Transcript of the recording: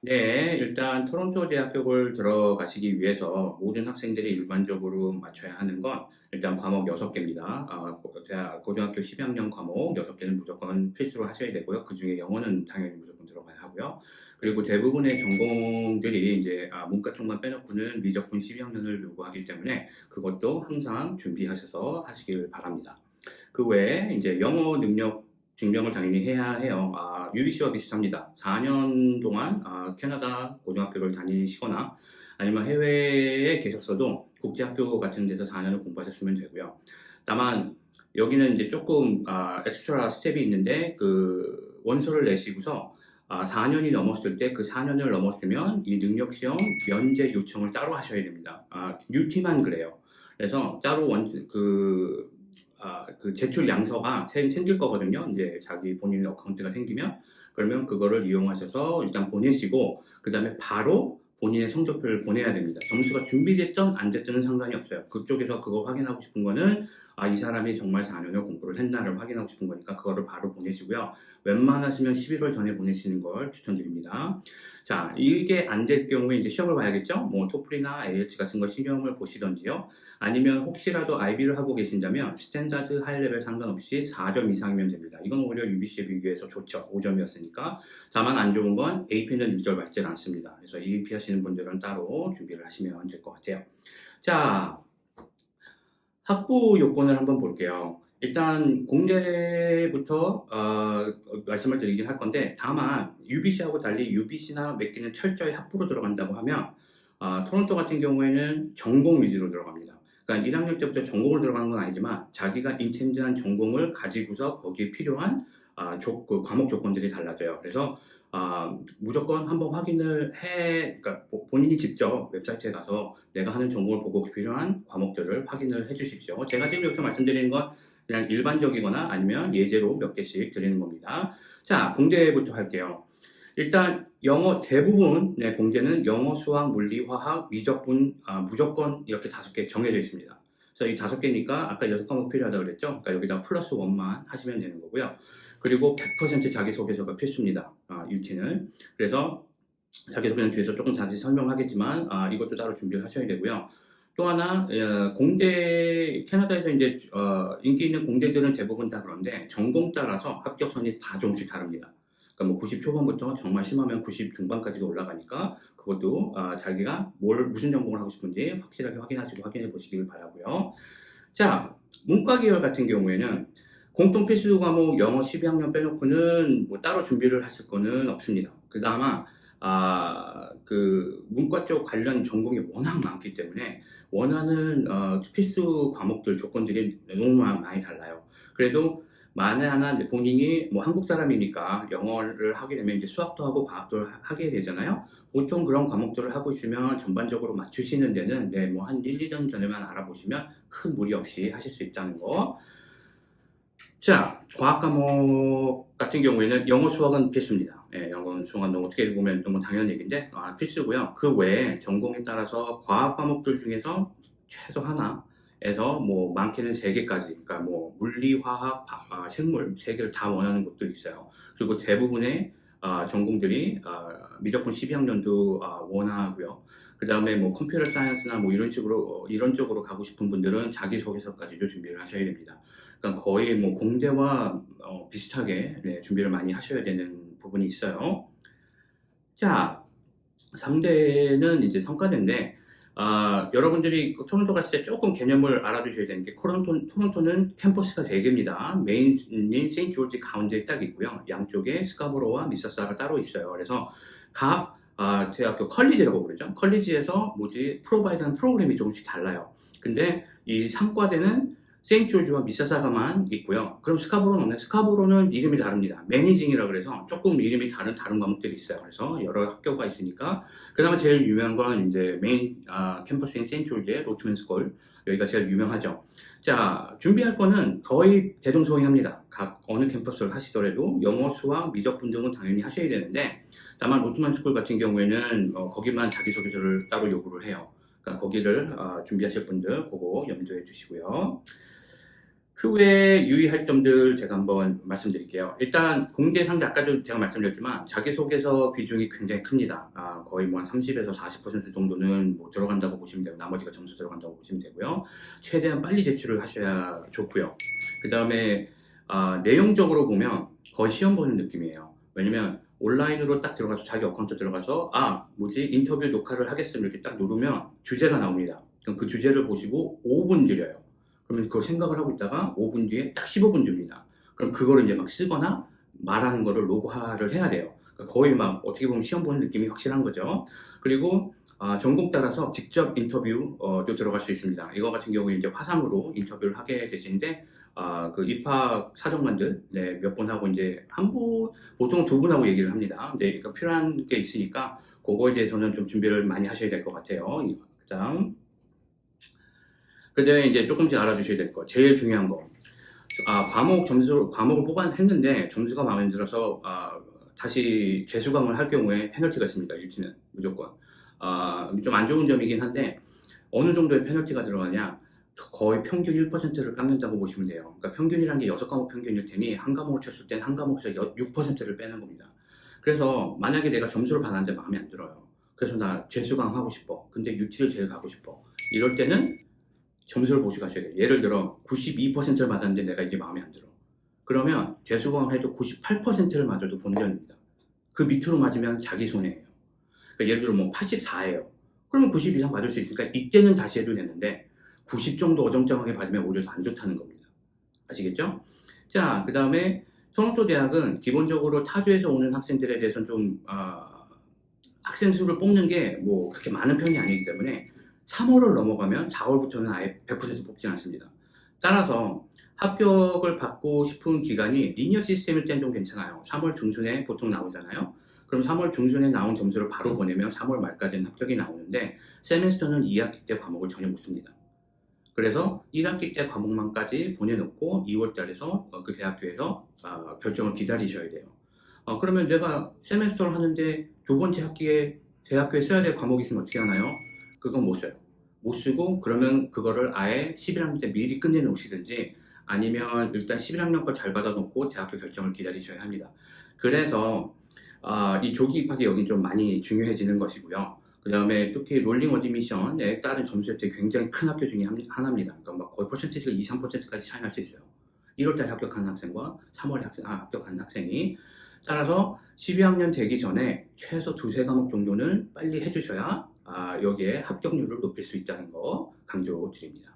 네, 일단 토론토 대학교를 들어가시기 위해서 모든 학생들이 일반적으로 맞춰야 하는 건 일단 과목 6개입니다. 고등학교 12학년 과목 6개는 무조건 필수로 하셔야 되고요. 그중에 영어는 당연히 무조건 들어가야 하고요. 그리고 대부분의 전공들이 이제 문과 쪽만 빼놓고는 미적분 12학년을 요구하기 때문에 그것도 항상 준비하셔서 하시길 바랍니다. 그 외에 이제 영어 능력 증명을 당연히 해야 해요. UBC와 비슷합니다. 4년 동안 캐나다 고등학교를 다니시거나 아니면 해외에 계셨어도 국제학교 같은 데서 4년을 공부하셨으면 되고요. 다만 여기는 이제 조금 엑스트라 스텝이 있는데 그 원서를 내시고서 4년이 넘었을 때 그 4년을 넘었으면 이 능력시험 면제 요청을 따로 하셔야 됩니다. UT만 그래요. 그래서 따로 그 제출 양서가 생길 거거든요. 이제 자기 본인 어카운트가 생기면 그러면 그거를 이용하셔서 일단 보내시고 그 다음에 바로 본인의 성적표를 보내야 됩니다. 점수가 준비됐든 안 됐든 상관이 없어요. 그쪽에서 그거 확인하고 싶은 거는 이 사람이 정말 4년을 공부를 했나를 확인하고 싶은 거니까 그거를 바로 보내시고요. 웬만하시면 11월 전에 보내시는 걸 추천드립니다. 자, 이게 안 될 경우에 이제 시험을 봐야겠죠? 뭐 토플이나 IELTS 같은 거 시험을 보시던지요. 아니면 혹시라도 IB를 하고 계신다면 스탠다드 하이 레벨 상관없이 4점 이상이면 됩니다. 이건 오히려 UBC에 비교해서 좋죠. 5점이었으니까. 다만 안 좋은 건 AP는 1절 맞지 않습니다. 그래서 AP 하시는 분들은 따로 준비를 하시면 될 것 같아요. 자, 학부 요건을 한번 볼게요. 일단 공대부터 말씀을 드리긴 할 건데 다만 UBC하고 달리 UBC나 맥기는 철저히 학부로 들어간다고 하면 토론토 같은 경우에는 전공 위주로 들어갑니다. 그러니까 1학년 때부터 전공을 들어가는 건 아니지만 자기가 인텐드한 전공을 가지고서 거기에 필요한 그 과목 조건들이 달라져요. 그래서 무조건 한번 확인을 그러니까 본인이 직접 웹사이트에 가서 내가 하는 전공을 보고 필요한 과목들을 확인을 해 주십시오. 제가 지금 여기서 말씀드리는 건 그냥 일반적이거나 아니면 예제로 몇 개씩 드리는 겁니다. 자, 공대부터 할게요. 일단 영어 대부분 공대는 영어, 수학, 물리, 화학, 미적분 무조건 이렇게 5개 정해져 있습니다. 그래서 이 5개니까 아까 6과목 필요하다고 그랬죠? 그러니까 여기다 플러스 1만 하시면 되는 거고요. 그리고 100% 자기소개서가 필수입니다. UT는. 그래서 자기소개는 뒤에서 조금 자세히 설명하겠지만 이것도 따로 준비를 하셔야 되고요. 또 하나 캐나다에서 이제 인기 있는 공대들은 대부분 다 그런데 전공 따라서 합격선이 다 조금씩 다릅니다. 그러니까 뭐 90 초반부터 정말 심하면 90 중반까지도 올라가니까 그것도 자기가 무슨 전공을 하고 싶은지 확실하게 확인하시고 확인해 보시길 바라고요. 자, 문과 계열 같은 경우에는 공통 필수 과목 영어 12학년 빼놓고는 뭐 따로 준비를 하실 거는 없습니다. 그나마 그 문과 쪽 관련 전공이 워낙 많기 때문에 원하는 필수 과목들 조건들이 너무 많이 달라요. 그래도 만에 하나 본인이 뭐 한국 사람이니까 영어를 하게 되면 이제 수학도 하고 과학도 하게 되잖아요. 보통 그런 과목들을 하고 있으면 전반적으로 맞추시는 데는 뭐 한 1, 2년 전에만 알아보시면 큰 무리 없이 하실 수 있다는 거. 자, 과학 과목 같은 경우에는 영어, 수학은 필수입니다. 영어, 수학은 어떻게 보면 너무 당연한 얘기인데 필수고요. 그 외에 전공에 따라서 과학 과목들 중에서 최소 하나에서 뭐 많게는 3개까지, 그러니까 뭐 물리, 화학, 생물 3개를 다 원하는 곳도 있어요. 그리고 대부분의 전공들이 미적분 12학년도 원하고요. 그 다음에 뭐 컴퓨터 사이언스나 뭐 이런 쪽으로 가고 싶은 분들은 자기소개서까지도 준비를 하셔야 됩니다. 그러니까 거의 뭐 공대와 비슷하게 준비를 많이 하셔야 되는 부분이 있어요. 자, 3대는 이제 성과대인데 여러분들이 토론토 갔을 때 조금 개념을 알아두셔야 되는 게 토론토는 캠퍼스가 3개입니다. 메인인 세인트 조지 가운데에 딱 있고요. 양쪽에 스카보로와 미사사가 따로 있어요. 그래서 각 대학교 컬리지라고 그러죠. 컬리지에서 프로바이드하는 프로그램이 조금씩 달라요. 근데 이 3과대는 세인트 조지와 미사사가만 있고요. 그럼 스카보로는 없네. 스카보로는 이름이 다릅니다. 매니징이라 그래서 조금 이름이 다른 과목들이 있어요. 그래서 여러 학교가 있으니까 그나마 제일 유명한 건 이제 메인 캠퍼스인 세인트 조지의 로트맨 스쿨 여기가 제일 유명하죠. 자, 준비할 거는 거의 대동소이합니다. 각 어느 캠퍼스를 하시더라도 영어, 수학, 미적분 등은 당연히 하셔야 되는데 다만 로트맨 스쿨 같은 경우에는 거기만 자기소개서를 따로 요구를 해요. 그러니까 거기를 준비하실 분들 그거 염두해 주시고요. 그 외에 유의할 점들 제가 한번 말씀드릴게요. 일단 공대 상대 아까도 제가 말씀드렸지만 자기소개서 비중이 굉장히 큽니다. 거의 뭐 한 30에서 40% 정도는 뭐 들어간다고 보시면 되고 나머지가 점수 들어간다고 보시면 되고요. 최대한 빨리 제출을 하셔야 좋고요. 그 다음에 내용적으로 보면 거의 시험 보는 느낌이에요. 왜냐면 온라인으로 딱 들어가서 자기 어카운트 들어가서 뭐지 인터뷰 녹화를 하겠습니다 이렇게 딱 누르면 주제가 나옵니다. 그럼 그 주제를 보시고 5분 드려요. 그러면 그걸 생각을 하고 있다가 5분 뒤에 딱 15분 줍니다. 그럼 그거를 이제 막 쓰거나 말하는 거를 로그화를 해야 돼요. 그러니까 거의 막 어떻게 보면 시험 보는 느낌이 확실한 거죠. 그리고 전공 따라서 직접 인터뷰도 들어갈 수 있습니다. 이거 같은 경우에 이제 화상으로 인터뷰를 하게 되시는데 그 입학 사정관들 몇 분 하고 이제 한 분, 보통 두 분하고 얘기를 합니다. 근데 그러니까 필요한 게 있으니까 그거에 대해서는 좀 준비를 많이 하셔야 될 것 같아요. 그다음 그다음에 이제 조금씩 알아주셔야 될 거. 제일 중요한 거. 과목을 뽑아냈는데 점수가 마음에 안 들어서 다시 재수강을 할 경우에 페널티가 있습니다. 일치는 무조건. 좀 안 좋은 점이긴 한데 어느 정도의 페널티가 들어가냐? 거의 평균 1%를 깎는다고 보시면 돼요. 그러니까 평균이라는 게 6과목 평균일 테니 한 과목을 쳤을 땐 한 과목에서 6%를 빼는 겁니다. 그래서 만약에 내가 점수를 받았는데 마음에 안 들어요. 그래서 나 재수강 하고 싶어. 근데 UT를 제일 가고 싶어. 이럴 때는 점수를 보시고 가셔야 돼요. 예를 들어 92%를 맞았는데 내가 이게 마음에 안 들어. 그러면 재수강을 해도 98%를 맞아도 본전입니다. 그 밑으로 맞으면 자기 손해예요. 그러니까 예를 들어 뭐 84예요. 그러면 90 이상 맞을 수 있으니까 이때는 다시 해도 되는데 90 정도 어정쩡하게 받으면 오히려 더 안 좋다는 겁니다. 아시겠죠? 자, 그 다음에 토론토 대학은 기본적으로 타주에서 오는 학생들에 대해서는 좀 학생 수를 뽑는 게 뭐 그렇게 많은 편이 아니기 때문에 3월을 넘어가면 4월부터는 아예 100% 뽑지 않습니다. 따라서 합격을 받고 싶은 기간이 리니어 시스템일 땐 좀 괜찮아요. 3월 중순에 보통 나오잖아요. 그럼 3월 중순에 나온 점수를 바로 보내면 3월 말까지는 합격이 나오는데 세메스터는 2학기 때 과목을 전혀 못 씁니다. 그래서 1학기 때 과목만까지 보내놓고 2월 달에서 그 대학교에서 결정을 기다리셔야 돼요. 그러면 내가 세메스터를 하는데 두 번째 학기에 대학교에 써야 될 과목이 있으면 어떻게 하나요? 그건 못 써요. 못 쓰고 그러면 그거를 아예 11학년 때 미리 끝내놓으시든지 아니면 일단 11학년 거 잘 받아놓고 대학교 결정을 기다리셔야 합니다. 그래서 이 조기 입학이 여기 좀 많이 중요해지는 것이고요. 그 다음에 특히 롤링 어드미션에 따른 점수에 굉장히 큰 학교 중에 하나입니다. 그러니까 막 거의 퍼센티지가 2, 3%까지 차이 날 수 있어요. 1월달에 합격한 학생과 3월에 합격한 학생이. 따라서 12학년 되기 전에 최소 두세 과목 정도는 빨리 해주셔야 여기에 합격률을 높일 수 있다는 거 강조드립니다.